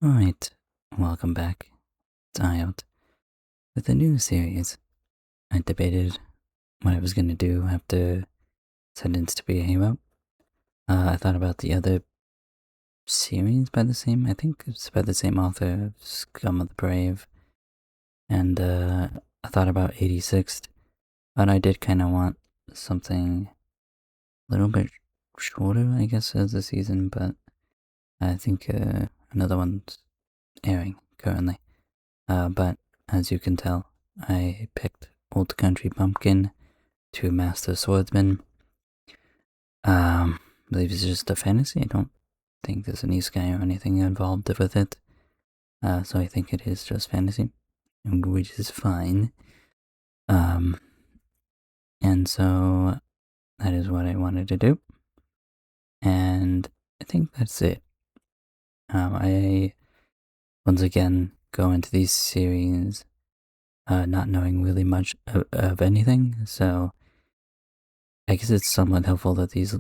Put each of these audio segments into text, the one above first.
Alright, welcome back. It's Ayot with a new series. I debated what I was going to do after Sentenced to be a Hero. I thought about the other series by the same, I think it's by the same author, Scum of the Brave, and I thought about 86th, but I did kind of want something a little bit shorter, I guess, as the season, but I think another one's airing currently. But as you can tell, I picked Old Country Bumpkin to Master Swordsman. I believe it's just a fantasy. I don't think there's any sky or anything involved with it. So I think it is just fantasy, which is fine. And so that is what I wanted to do. And I think that's it. I, once again, go into these series not knowing really much of anything, so I guess it's somewhat helpful that these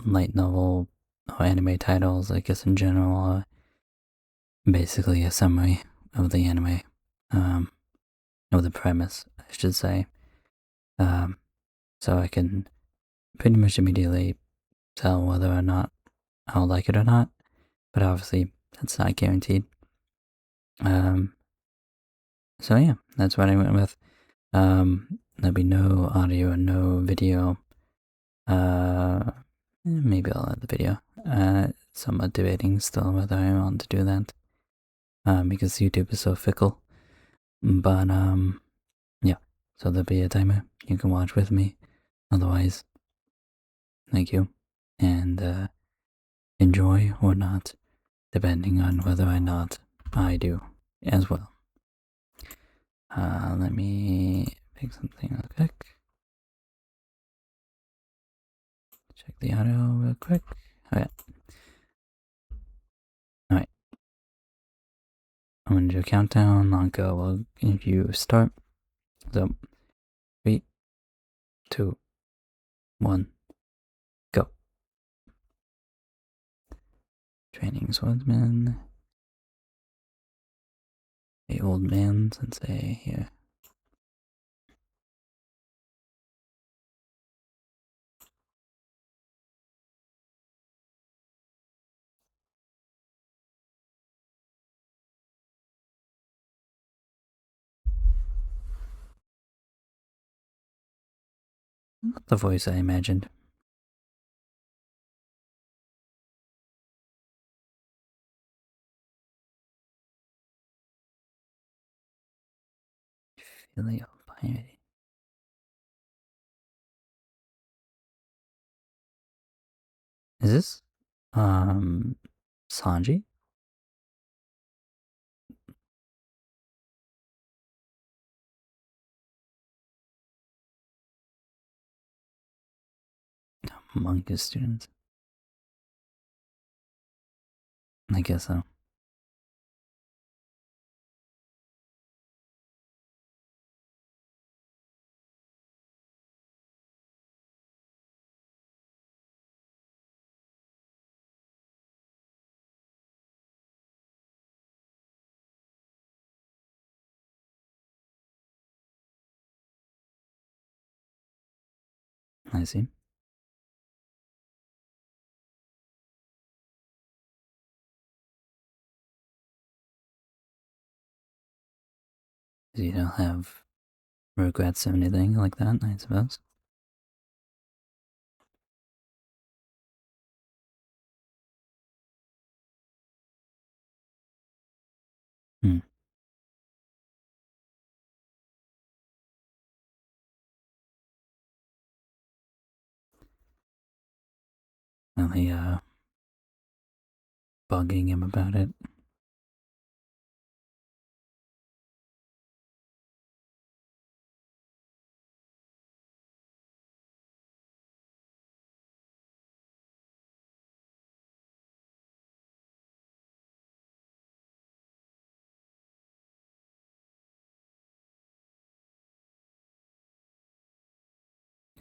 light novel or anime titles, I guess in general, are basically a summary of the anime, of the premise, I should say. So I can pretty much immediately tell whether or not I'll like it or not, but obviously that's not guaranteed. So yeah, that's what I went with. There'll be no audio and no video. Maybe I'll add the video. Somewhat debating still whether I want to do that. Because YouTube is so fickle. But yeah. So there'll be a timer. You can watch with me. Otherwise, thank you. And enjoy or not, depending on whether or not I do as well. Let me pick something real quick. Check the audio real quick. Okay. Alright. I'm gonna do a countdown. I'll go. Well, if you start. So, 3, 2, 1, go. Training Swordsman. The old man sensei here. Not the voice I imagined. Filial piety. Is this Sanji? Among his students? I guess so. I see. You don't have regrets or anything like that, I suppose. Hmm. Well, he, bugging him about it.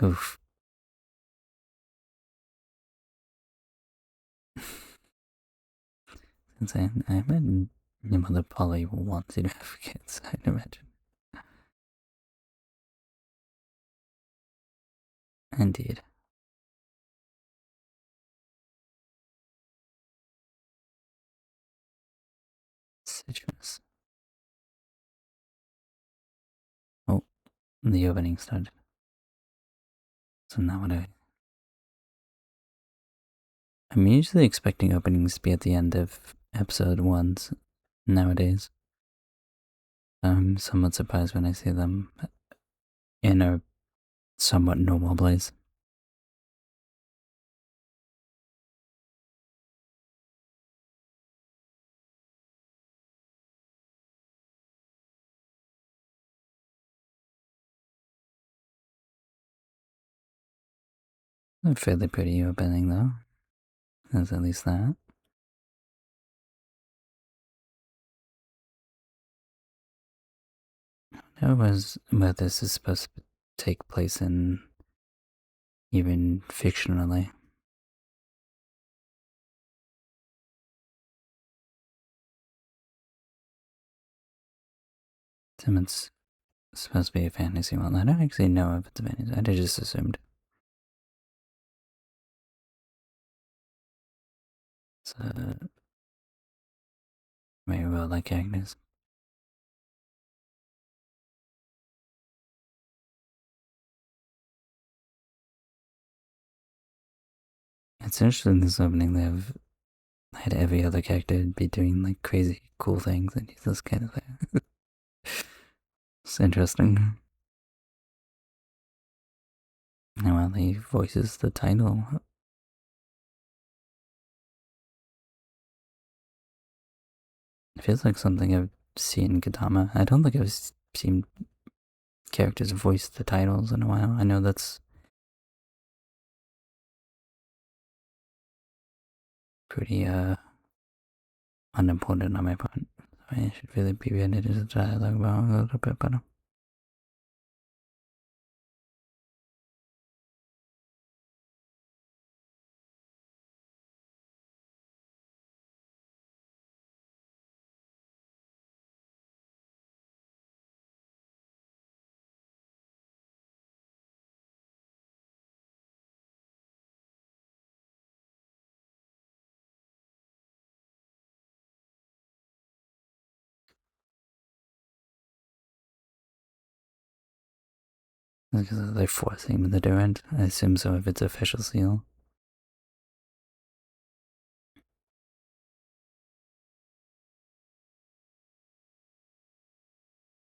Oof. insane. I imagine your mother probably wants you to have kids, I'd imagine. Indeed. Citrus. Oh, the opening started. So now what I'm usually expecting openings to be at the end of episode ones nowadays. I'm somewhat surprised when I see them in a somewhat normal place. A fairly pretty opening though. There's at least that. That was where this is supposed to take place in, even fictionally. It's supposed to be a fantasy one. I don't actually know if it's a fantasy. I just assumed. It's very well like characters. It's interesting this opening they have had every other character be doing like crazy cool things and he's just kind of there. It's interesting. And while he voices the title, it feels like something I've seen in Katama. I don't think I've seen characters voice the titles in a while. I know that's pretty unimportant on my part. I should really be edited the dialogue about a little bit better. Because they're forcing him to do it. I assume so if it's official seal.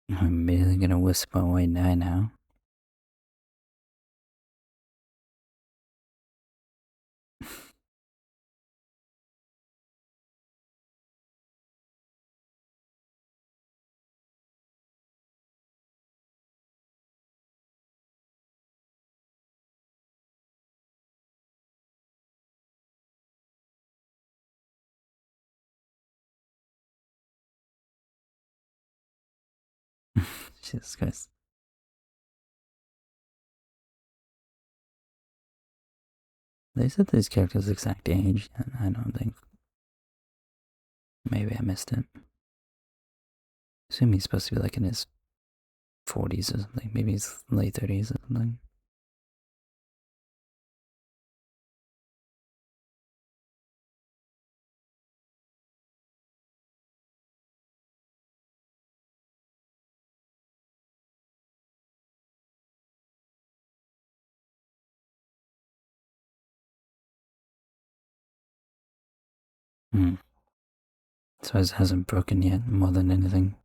I'm really gonna whisper white eye now. Jesus Christ. They said these characters' exact age, and I don't think. Maybe I missed it. I assume he's supposed to be like in his 40s or something. Maybe he's late 30s or something. Hmm. So his hasn't broken yet, more than anything.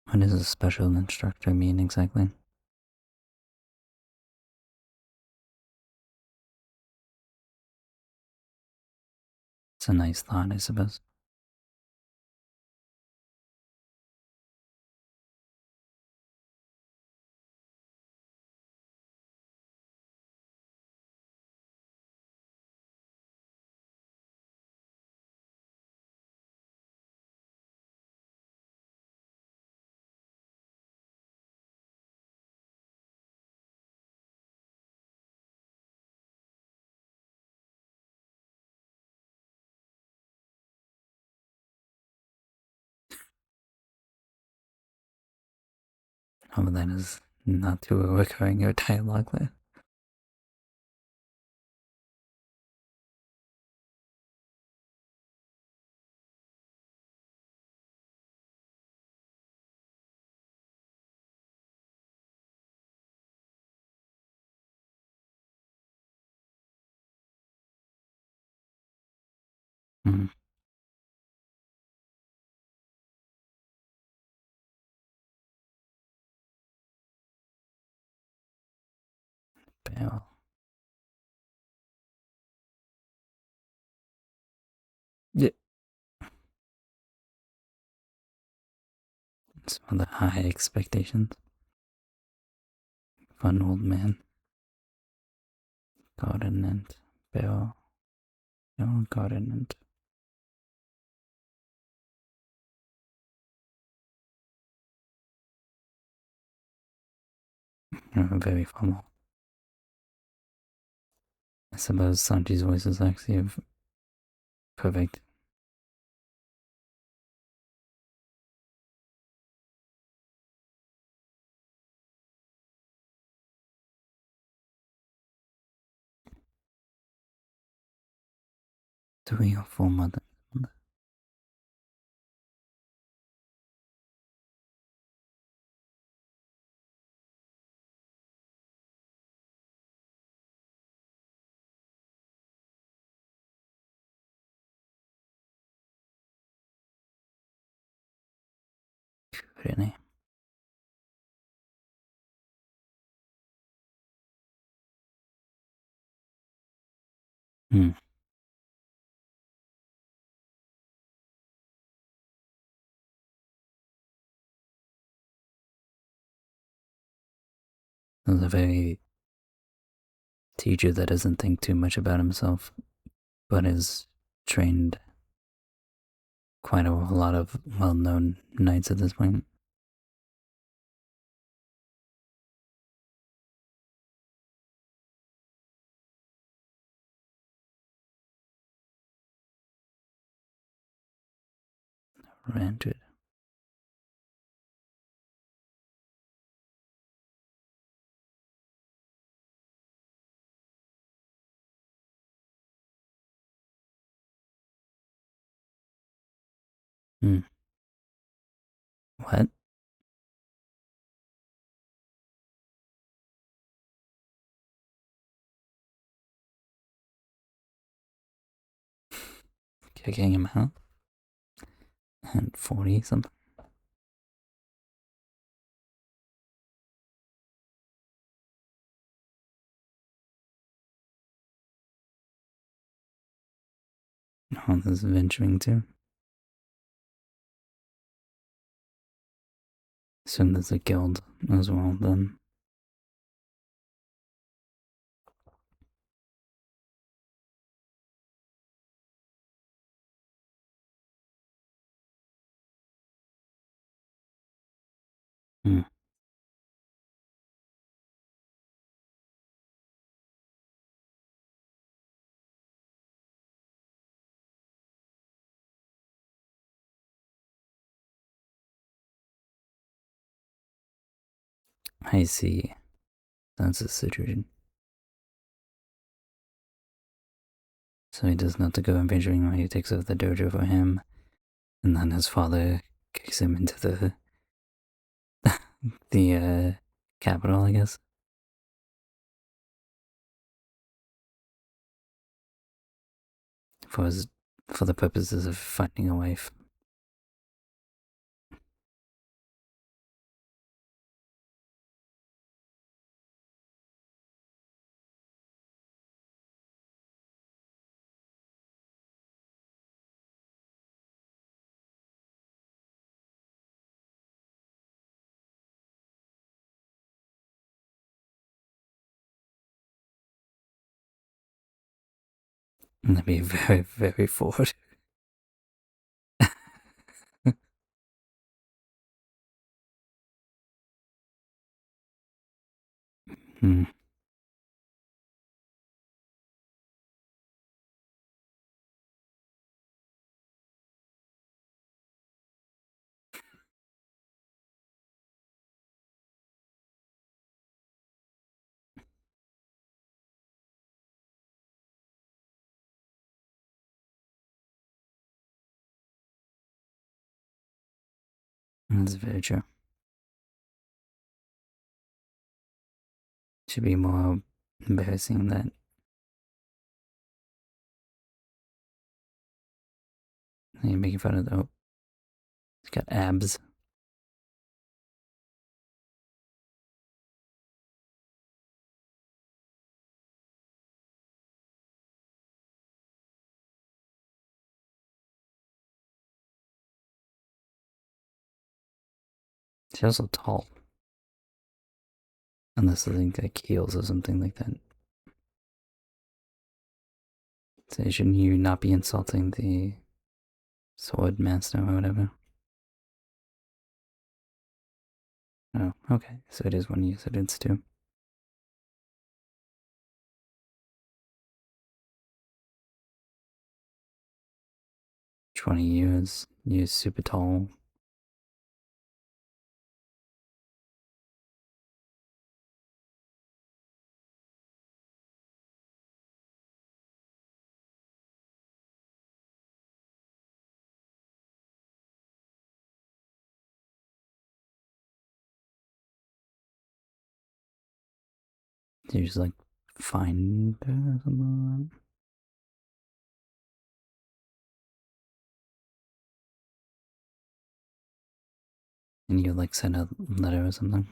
What does a special instructor mean exactly? It's a nice thought, I suppose. How that is not too recurring your dialogue there. Mm, pero, yeah, some of the high expectations. Fun old man. Coordinate. Pero, no coordinate. Very formal. I suppose Sanji's voice is actually perfect. Three or four mothers. Really? Hmm. There's a very teacher that doesn't think too much about himself, but is trained quite a lot of well known knights at this point. Ran to it. Hmm. What? Kicking him out? And 40 something? Oh, this is venturing too. Soon there's a guild as well, then. Hmm. I see. That's the situation. So he doesn't have to go adventuring while he takes over the dojo for him, and then his father kicks him into the capital, I guess, for his for the purposes of finding a wife. And that'd be very, very forward. Hmm. That's very true. Should be more embarrassing that you're making fun of the. Oh, he's got abs. She's also tall. Unless I think like heels or something like that. So shouldn't you not be insulting the sword master or whatever? Oh, okay. So it is one you said it's two. 20 years. You're super tall. You're just like find her or something like that. And you like send a letter or something.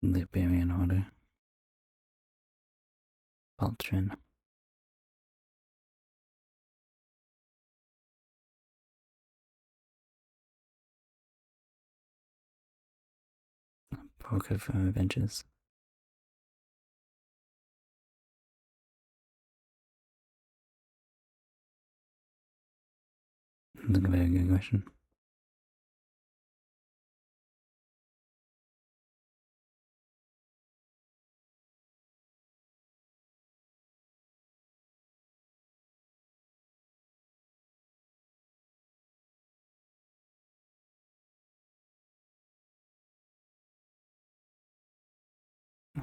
Liberian order. Baltrin. Poker for adventures. That's a very good question.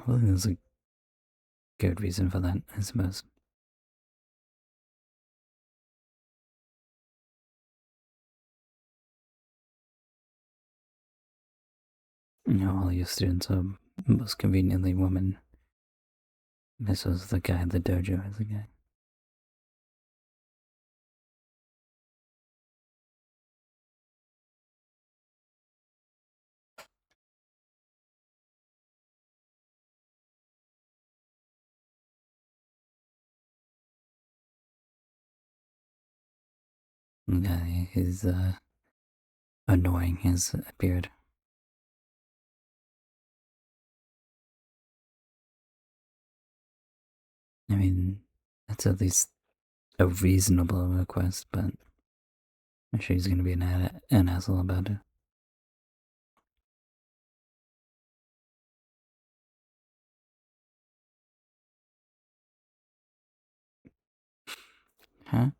Well, there's a good reason for that, I suppose. You know, all your students are most conveniently women. This was the guy at the dojo as a guy. The guy is annoying his beard. I mean, that's at least a reasonable request, but I'm sure he's gonna be an asshole about it. Huh?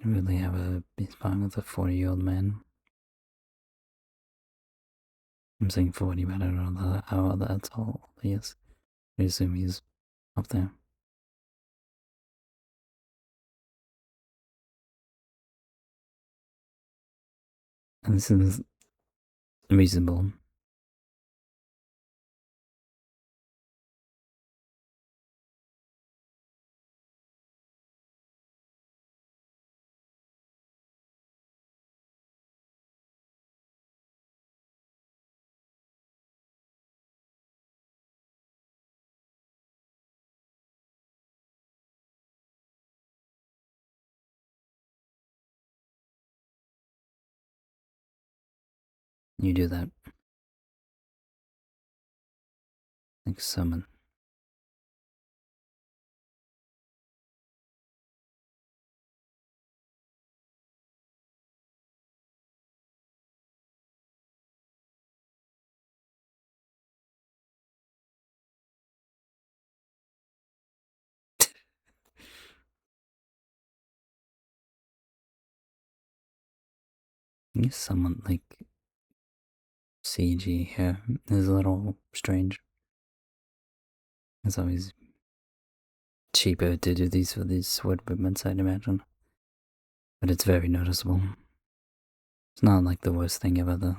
Really have a beef bong with a 40-year-old man. I'm saying 40, but I don't know how that's all he is. I assume he's up there. And this is reasonable. You do that. Like summon. I guess someone like CG here is a little strange. It's always cheaper to do these for these sword movements, I'd imagine. But it's very noticeable. It's not like the worst thing ever, though.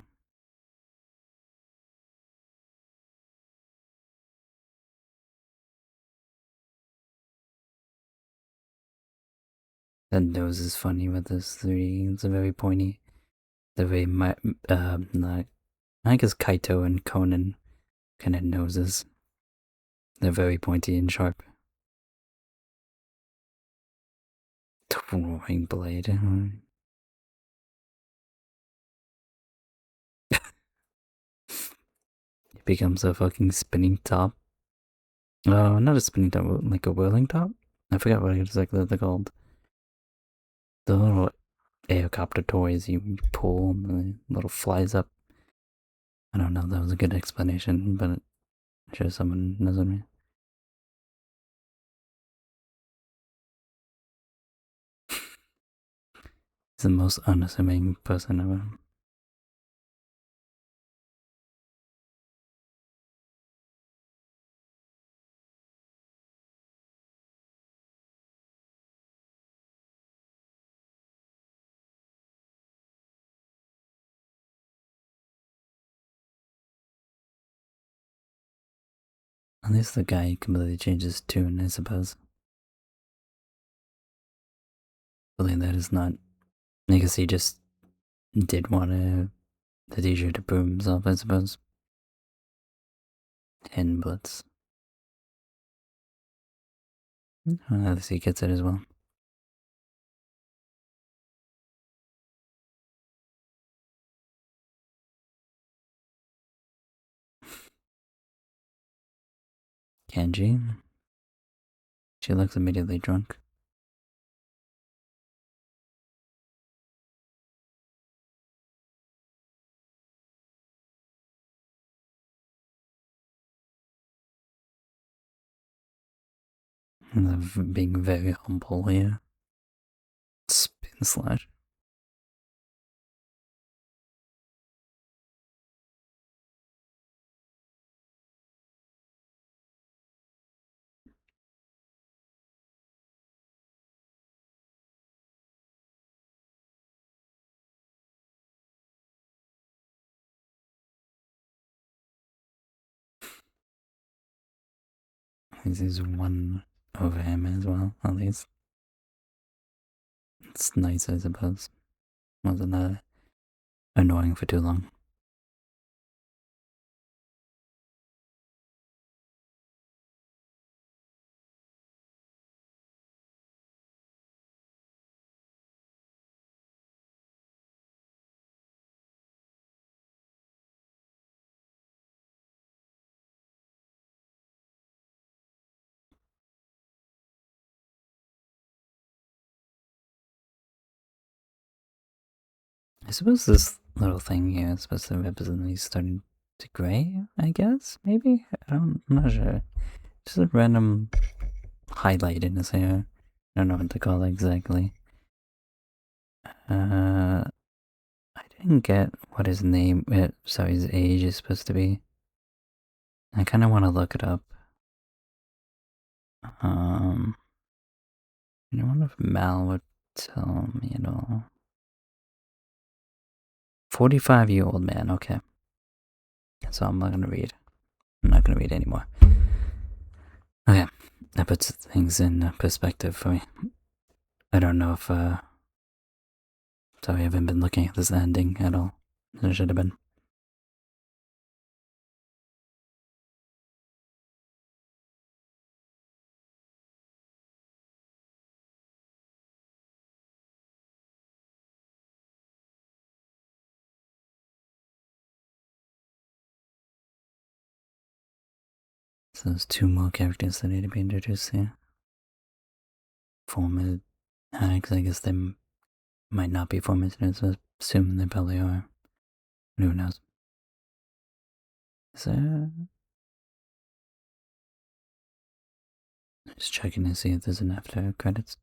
That nose is funny with this 3D. It's a very pointy. The way like, I guess Kaito and Conan kind of noses. They're very pointy and sharp. Throwing blade. It becomes a fucking spinning top. Oh, not a spinning top, like a whirling top? I forgot what exactly they're called. The little aircopter toys you pull and the little flies up. I don't know if that was a good explanation, but I'm sure someone knows what I mean. He's the most unassuming person ever. At least the guy completely changes tune, I suppose. I believe that is not. I guess he just did want the teacher to prove himself, I suppose. And Blitz. At least he gets it as well. Kanji. She looks immediately drunk. Being very humble here. Spin slash. This is one over him as well, at least. It's nice, I suppose. Wasn't that annoying for too long. I suppose this little thing here is supposed to represent that he's starting to gray, I guess? Maybe? I'm not sure. Just a random highlight in his hair. I don't know what to call it exactly. I didn't get what his name, sorry, his age is supposed to be. I kind of want to look it up. I wonder if Mal would tell me at all. 45-year-old man, okay. So I'm not gonna read. I'm not gonna read anymore. Okay, that puts things in perspective for me. I don't know if, sorry, I haven't been looking at this ending at all. I should have been. So there's 2 more characters that need to be introduced here. Former hags, I guess they might not be former students, but assuming they probably are. Who knows? Is there... Just checking to see if there's an after credits.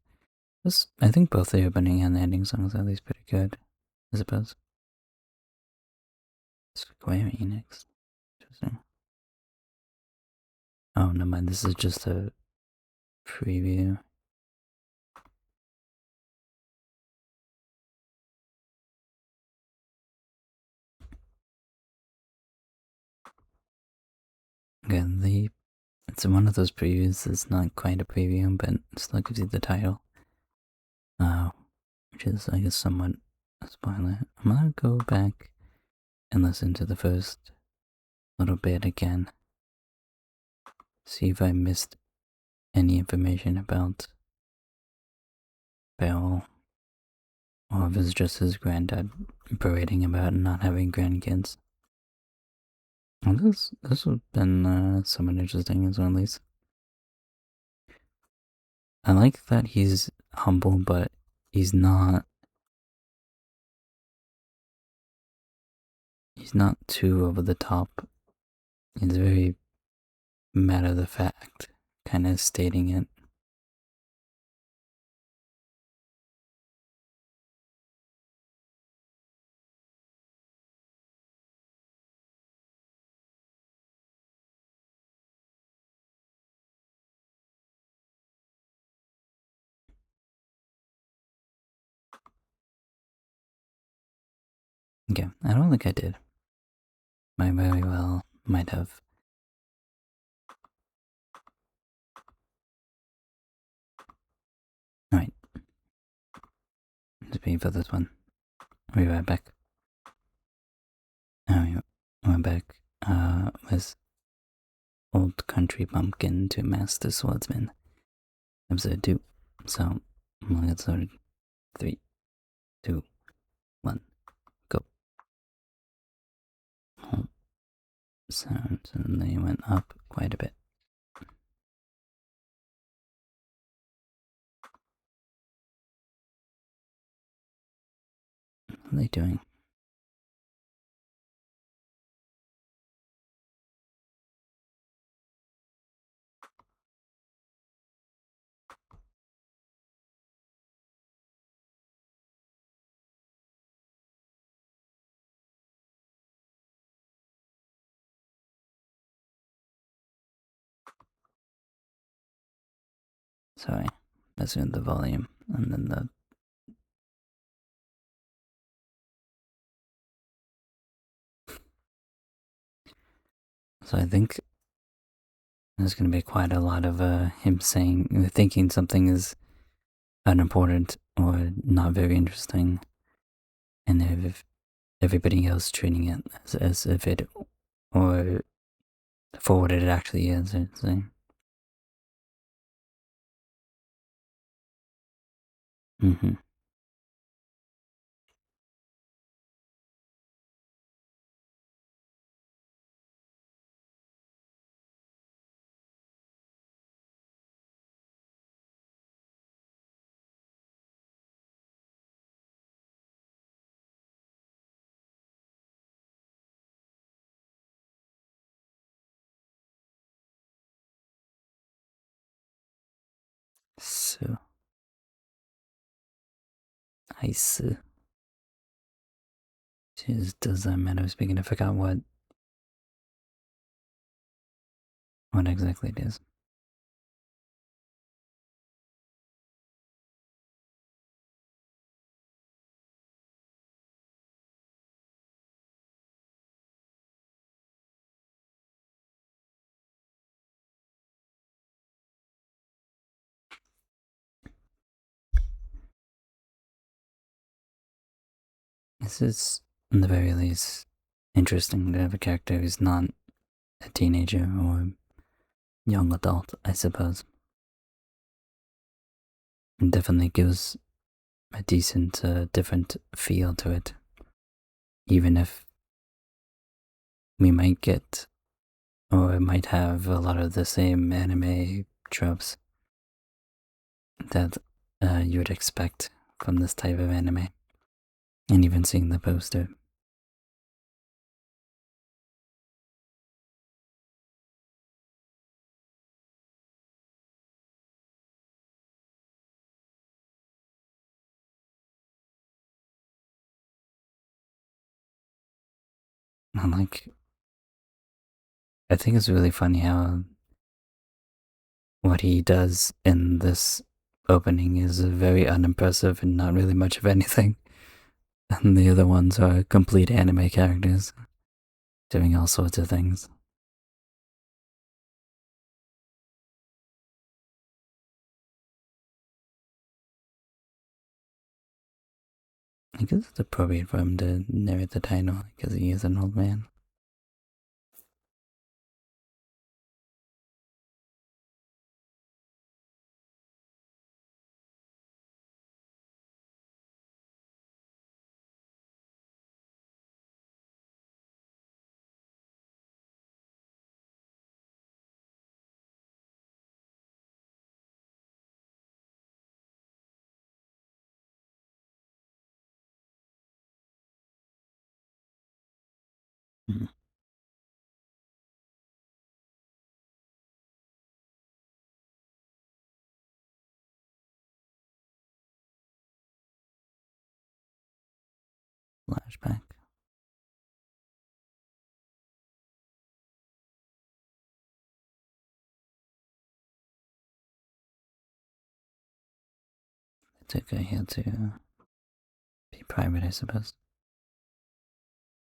I think both the opening and the ending songs are at least pretty good, I suppose. Square Enix. Interesting. Oh, no mind. This is just a preview. Again, it's one of those previews that's not quite a preview, but still gives you the title. Which is, I guess, somewhat a spoiler. I'm gonna go back and listen to the first little bit again. See if I missed any information about Bell, or if it's just his granddad parading about not having grandkids. Well, this has been somewhat interesting as well, at least. I like that he's humble, but he's not too over the top. He's very matter of the fact, kind of stating it. Okay, I don't think I did. I very well might have. Alright, just waiting for this one. I'll be right back. Alright, we're back with Old Country Bumpkin to Master Swordsman, episode 2. So, I'm gonna get started. 3, 2, 1, go. Home sounds, and they went up quite a bit. What are they doing? Sorry, messing with the volume, and then the. So I think there's going to be quite a lot of him thinking something is unimportant or not very interesting, and if everybody else treating it as if it, or for what it actually is. Mm-hmm. So, ice. Jeez, does that matter? Speaking, I forgot what exactly it is. This is, in the very least, interesting to have a character who's not a teenager or young adult, I suppose. It definitely gives a decent, different feel to it. Even if we might get, or might have a lot of the same anime tropes that you would expect from this type of anime. And even seeing the poster. I'm like, I think it's really funny how what he does in this opening is very unimpressive and not really much of anything. And the other ones are complete anime characters doing all sorts of things. I guess it's appropriate for him to narrate the title because he is an old man. Mm. Flashback. It's okay here to be private, I suppose.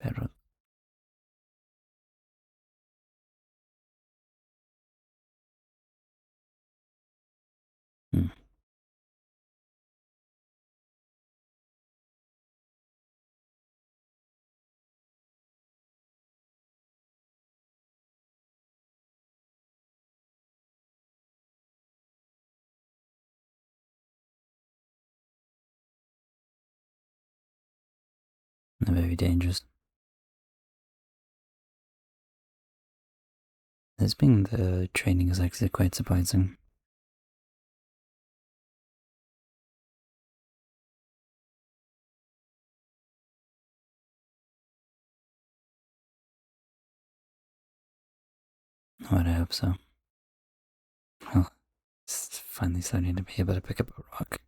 Bedrock. Mm. Very dangerous. This being the training is actually quite surprising. I would hope so. Well, it's finally starting to be able to pick up a rock.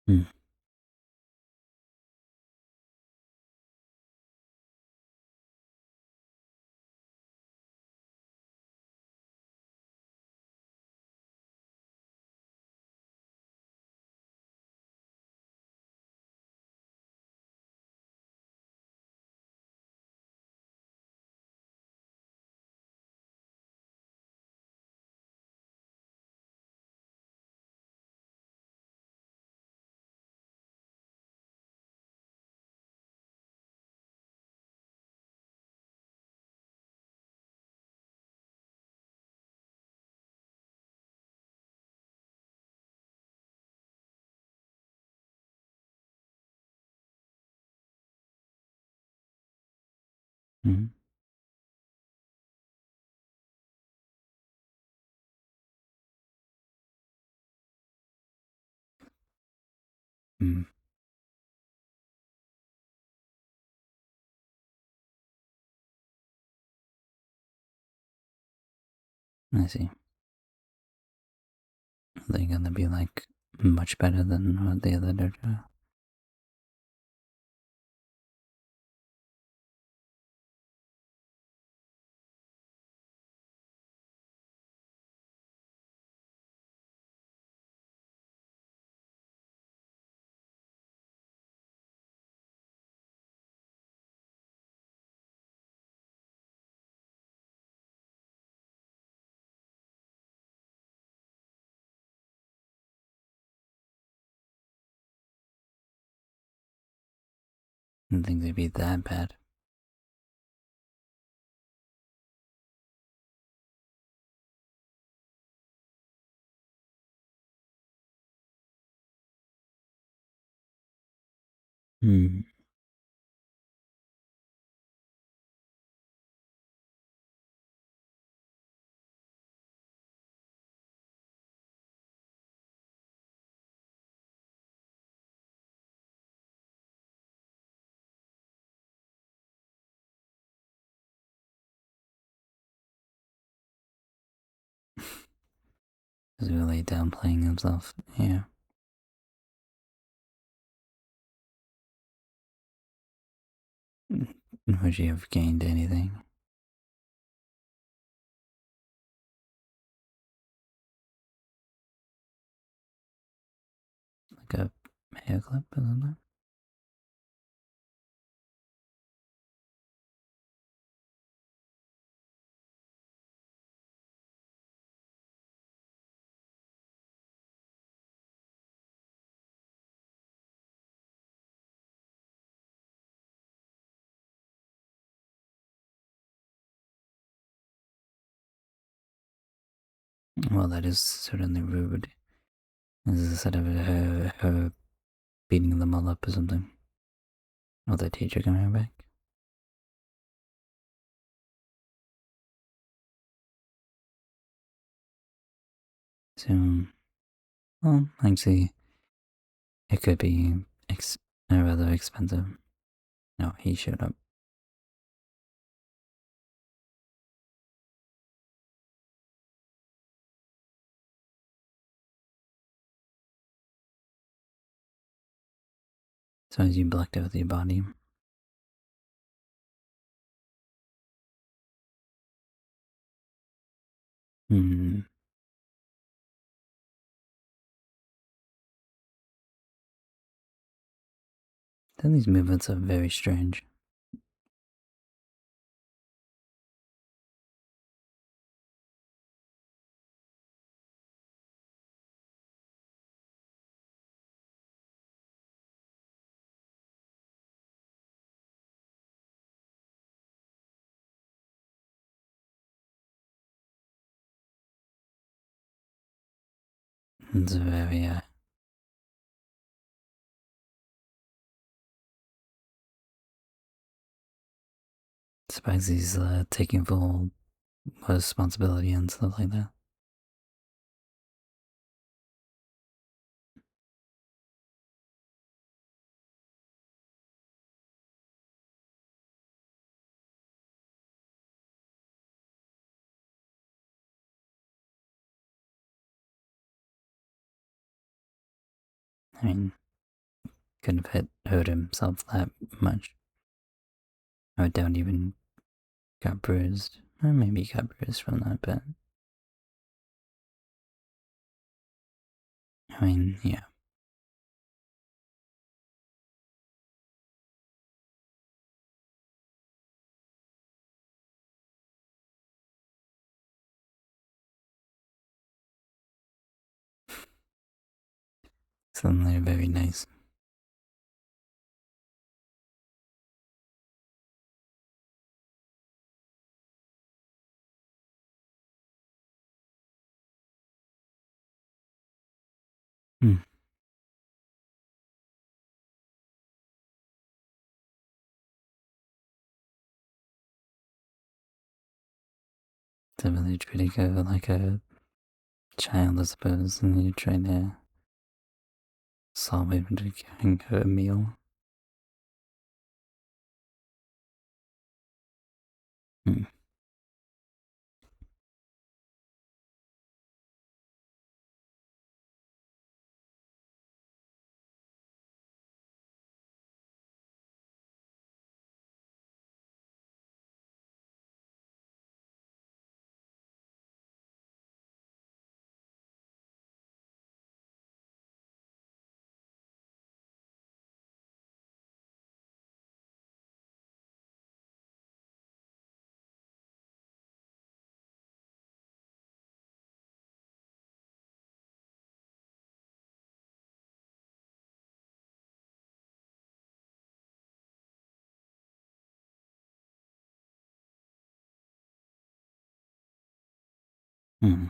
Hmm. Hmm. Hmm. I see. They're gonna be like much better than what the other dojo. I didn't think they'd be that bad. Hmm. He's really downplaying himself. Yeah. Would you have gained anything? Like a hair clip or something? Well, that is certainly rude. Instead of her beating them all up or something. Or the teacher coming back. So, well, actually, it could be rather expensive. No, he showed up. So as you blocked it with your body. Hmm. Then these movements are very strange. It's very, surprised he's taking full responsibility and stuff like that. I mean, couldn't have hurt himself that much. I doubt even got bruised. Or maybe he got bruised from that, but I mean, yeah. Suddenly very nice. Hmm. Definitely treating her like a child, I suppose, and you're trying to solve it into giving her a meal. Hmm. Hmm.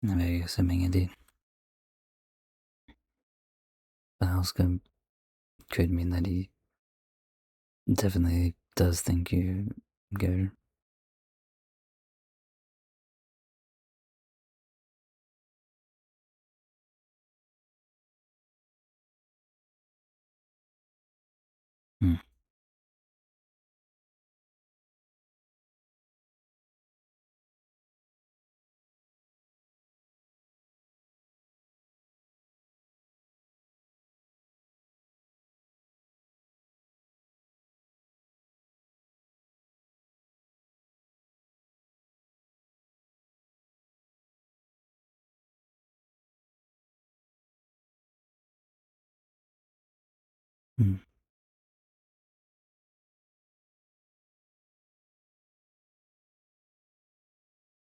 Very assuming indeed. But also could mean that he definitely does think you're good. Hmm. Hmm.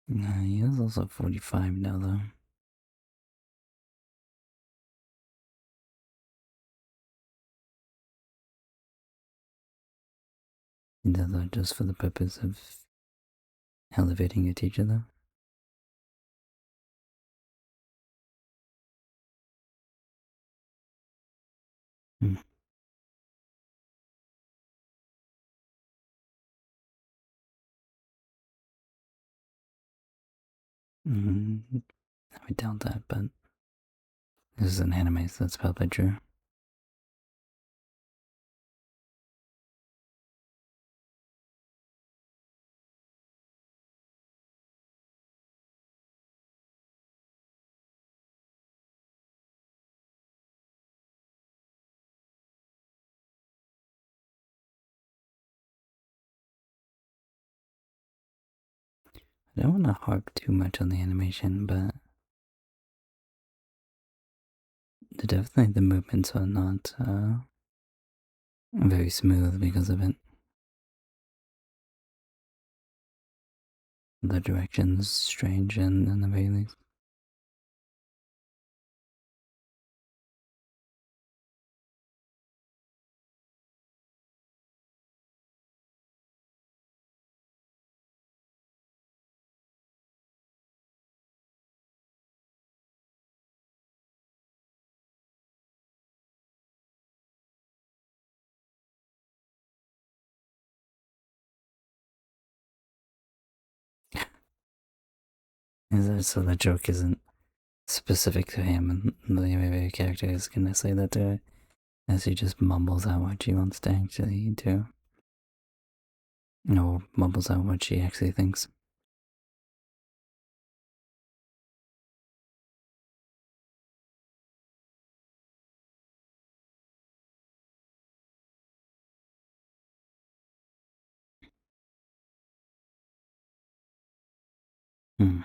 He is also 45 now, though. He does that just for the purpose of elevating a teacher, though. Hmm. Mm, I would doubt that, but this is an anime, so that's probably true. I don't want to harp too much on the animation, but definitely the movements are not very smooth because of it. The direction's strange and the very least. Is that so the joke isn't specific to him and the other character is gonna say that to her as he just mumbles out what she wants to actually do. No, mumbles out what she actually thinks. Hmm.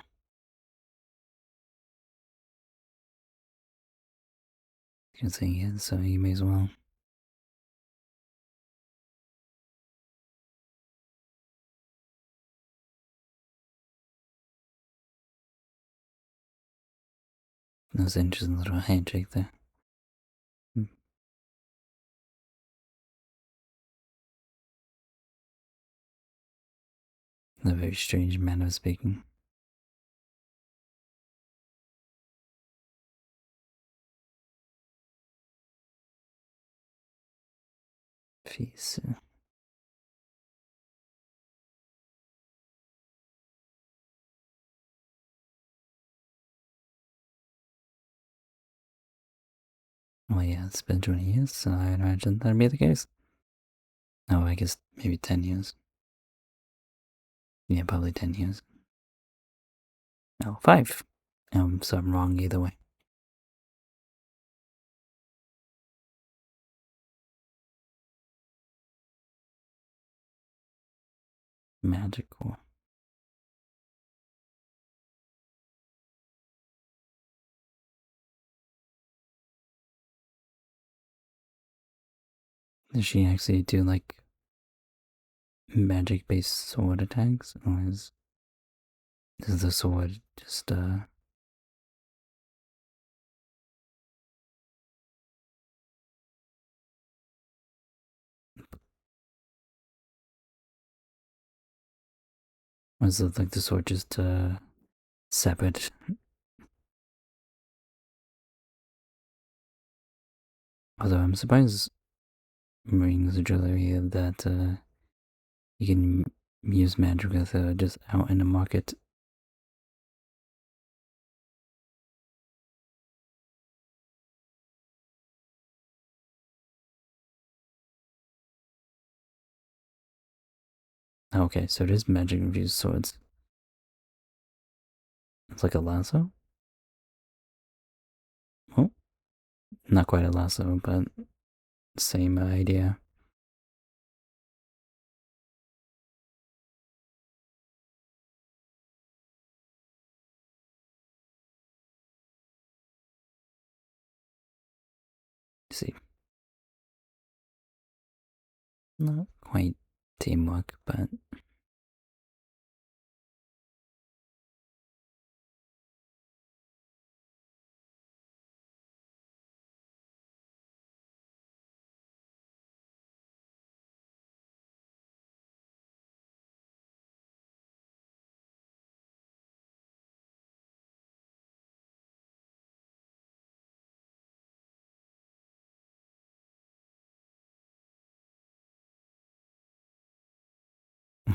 Because he is, so you may as well. There's an interesting little handshake there. Hmm. A very strange manner of speaking. Peace. Well, yeah, it's been 20 years, so I imagine that'd be the case. Oh, I guess maybe 10 years. Yeah, probably 10 years. No, 5. So I'm wrong either way. Magical. Does she actually do like magic based sword attacks? Or is the sword just, or is it like the sword just, separate? Although I'm surprised rings or jewelry that, you can use magic with, just out in the market. Okay, so it is magic infused swords. It's like a lasso? Oh, not quite a lasso, but same idea. See. Not quite teamwork, but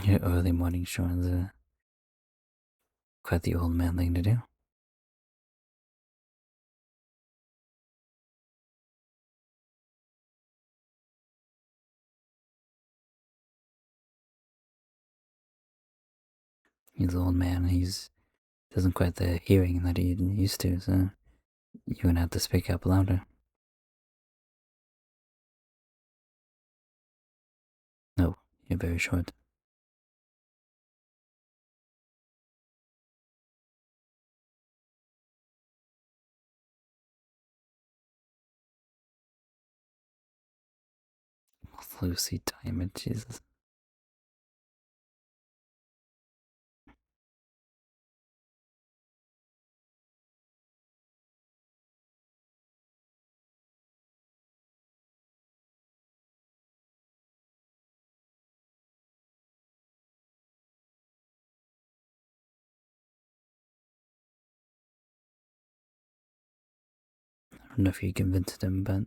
your early morning chores are quite the old man thing to do. He's an old man. He's doesn't quite the hearing that he used to, so you're gonna have to speak up louder. No, you're very short. Lucy Diamond, Jesus. I don't know if you convinced him, but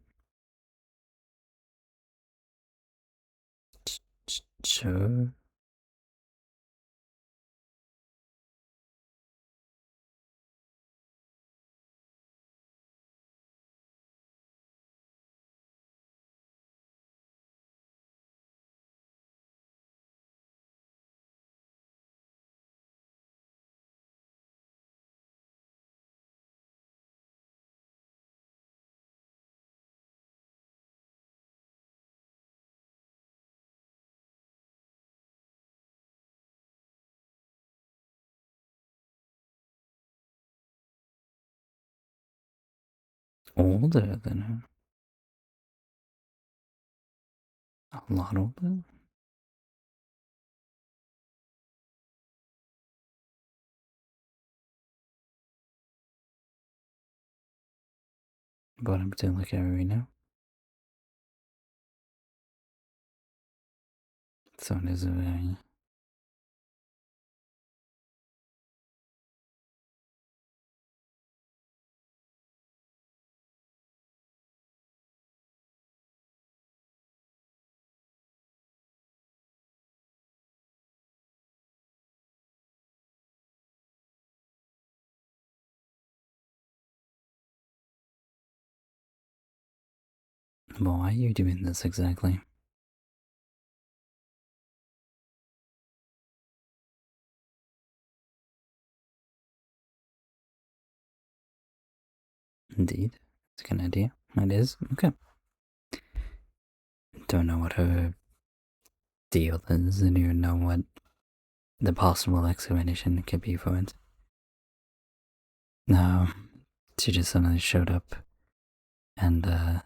sure. Older than her. A lot older? But I'm doing like right now. So it is a very. Well, why are you doing this exactly? Indeed. It's a good idea. It is? Okay. Don't know what her deal is. I don't even know what the possible explanation could be for it. No, she just suddenly showed up and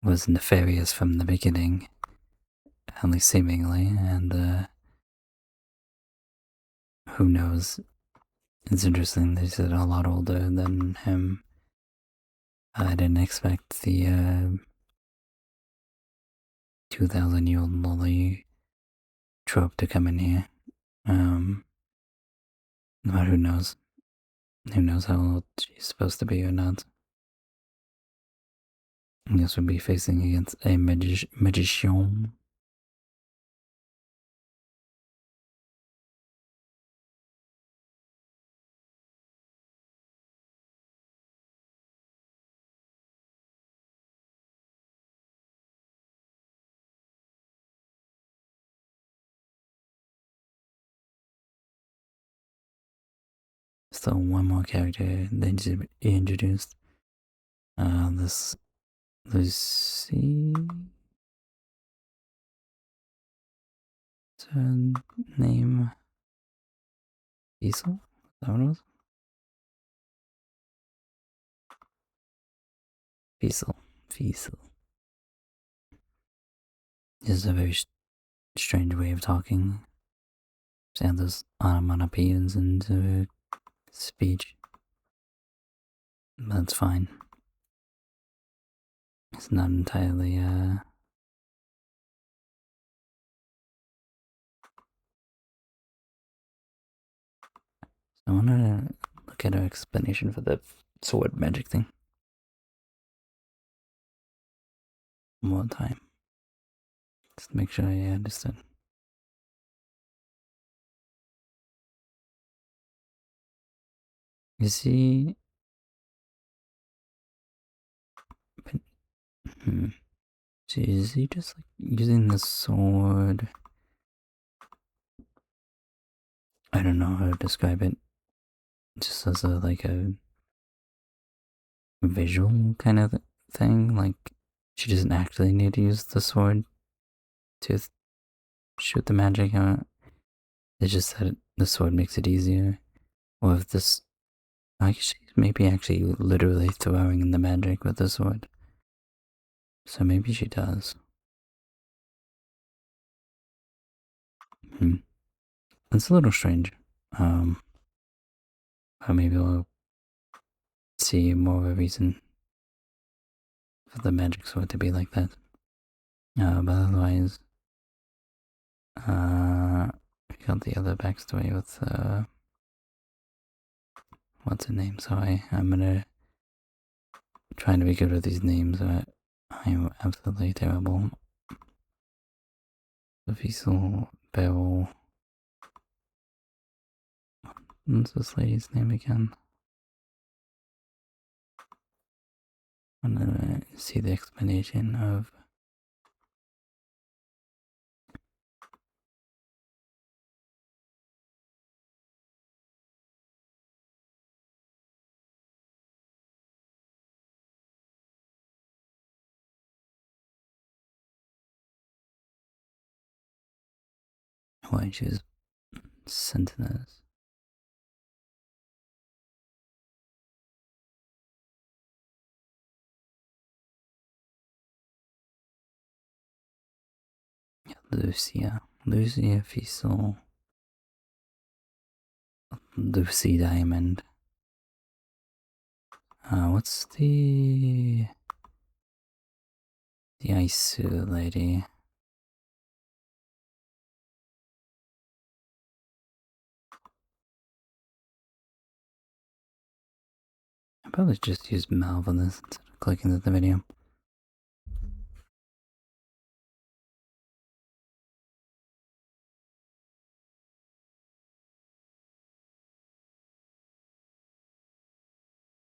was nefarious from the beginning, at least seemingly, and who knows? It's interesting they said a lot older than him. I didn't expect the 2,000-year-old lolly trope to come in here. But who knows? Who knows how old she's supposed to be or not? I guess we'll be facing against a magician. Still one more character they introduced. This Lucy. What's her name? Fiesel? Is that what it was? Fiesel. Fiesel. This is a very strange way of talking. Sound those onomatopoeias into speech. But that's fine. It's not entirely, I want to look at her explanation for the sword magic thing. One more time. Just to make sure I understood. Is he... So is he just like using the sword? I don't know how to describe it. Just as like a visual kind of thing. Like she doesn't actually need to use the sword to shoot the magic out. It's just that the sword makes it easier. Or if this, like she's maybe actually literally throwing the magic with the sword. So maybe she does. It's a little strange. But maybe we'll see more of a reason for the magic sword to be like that. But otherwise, we got the other backstory with, what's her name? Sorry, I'm gonna trying to be good with these names, but I'm absolutely terrible. Vessel Bell. What's this lady's name again? I'm gonna see the explanation of. Why she's sentinels. Lucia Vessel. Lucy Diamond. What's the ice suit lady? I probably just use Malv on this instead of clicking at the video.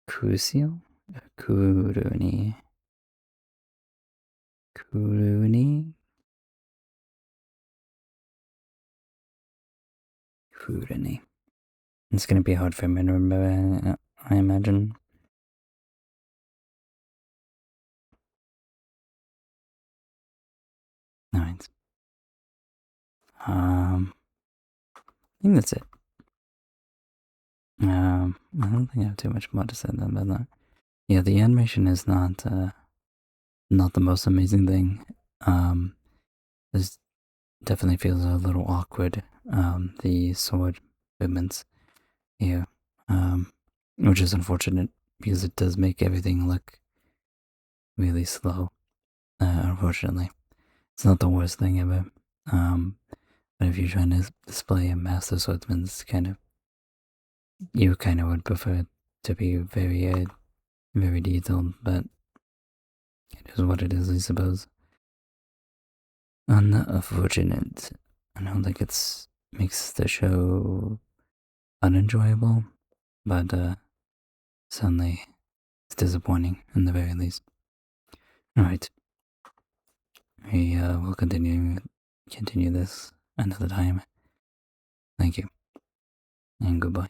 Crucial? Kuruni. Kuruni? Kuruni. It's gonna be hard for me to remember, I imagine. Alright. I think that's it. I don't think I have too much more to say about that. Yeah, the animation is not the most amazing thing. This definitely feels a little awkward. The sword movements here, which is unfortunate because it does make everything look really slow. Unfortunately, it's not the worst thing ever. But if you're trying to display a master swordsman, you kind of would prefer it to be very, very detailed. But it is what it is, I suppose. Unfortunate. I don't think it makes the show unenjoyable, but certainly it's disappointing in the very least. Alright. We will continue this another time. Thank you. And goodbye.